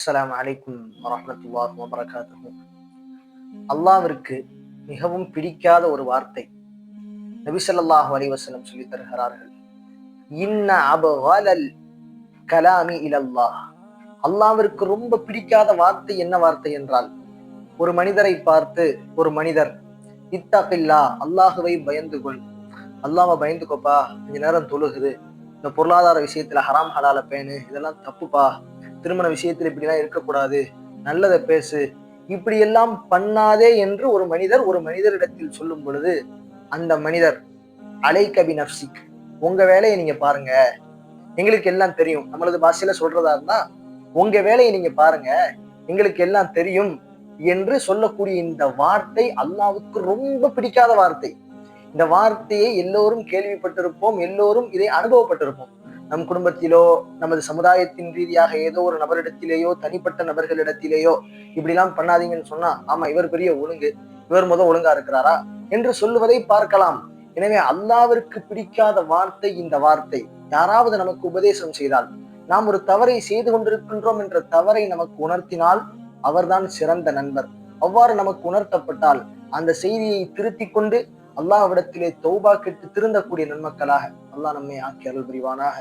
அஸ்ஸலாமு அலைக்கும் வரஹ்மத்துல்லாஹி வபரகாத்துஹு. அல்லாஹ்விற்கு மிகவும் பிடிக்காத ஒரு வார்த்தை நபி ஸல்லல்லாஹு அலைஹி வஸல்லம் சொல்லி தருகிறார்கள். இன்ன அப்கலல் கலாமி இலல்லாஹ். அல்லாஹ்விற்கு ரொம்ப பிடிக்காத வார்த்தை என்ன வார்த்தை என்றால், ஒரு மனிதரை பார்த்து ஒரு மனிதர் இத்தகில்லா, அல்லாஹுவை பயந்து கொள், அல்லாஹ்வை பயந்துக்கோப்பா, கொஞ்ச நேரம் தொழுகுது, இந்த பொருளாதார விஷயத்துல ஹராம் ஹலால பேணு, இதெல்லாம் தப்புப்பா, திருமண விஷயத்துல இப்படிலாம் இருக்கக்கூடாது, நல்லதை பேசு, இப்படி எல்லாம் பண்ணாதே என்று ஒரு மனிதரிடத்தில் சொல்லும் பொழுது, அந்த மனிதர் அலைக பி நஃப்சிக், உங்க வேலையை நீங்க பாருங்க, எங்களுக்கு எல்லாம் தெரியும், நம்மளது பாஷையில சொல்றதா இருந்தா உங்க வேலையை நீங்க பாருங்க, எங்களுக்கு எல்லாம் தெரியும் என்று சொல்லக்கூடிய இந்த வார்த்தை அல்லாஹ்வுக்கு ரொம்ப பிடிக்காத வார்த்தை. இந்த வார்த்தையை எல்லோரும் கேள்விப்பட்டிருப்போம், எல்லோரும் இதை அனுபவப்பட்டிருப்போம். நம் குடும்பத்திலோ, நமது சமுதாயத்தின் ரீதியாக ஏதோ ஒரு நபரிடத்திலேயோ, தனிப்பட்ட நபர்களிடத்திலேயோ இப்படிலாம் பண்ணாதீங்கன்னு சொன்னா, ஆமா இவர் பெரிய ஒழுங்கு, இவர் ஒழுங்கா இருக்கிறாரா என்று சொல்லுவதை பார்க்கலாம். எனவே அல்லாஹ்விற்கு பிடிக்காத வார்த்தை இந்த வார்த்தை. யாராவது நமக்கு உபதேசம் செய்தால், நாம் ஒரு தவறை செய்து கொண்டிருக்கின்றோம் என்ற தவறை நமக்கு உணர்த்தினால் அவர்தான் சிறந்த நண்பர். அவ்வாறு நமக்கு உணர்த்தப்பட்டால் அந்த செய்தியை திருத்திக் கொண்டு அல்லாஹ்விடத்திலே தௌபா கேட்டு திருந்தக்கூடிய நன்மக்களாக அல்லாஹ் நம்மை ஆக்கி அருள் புரிவானாக.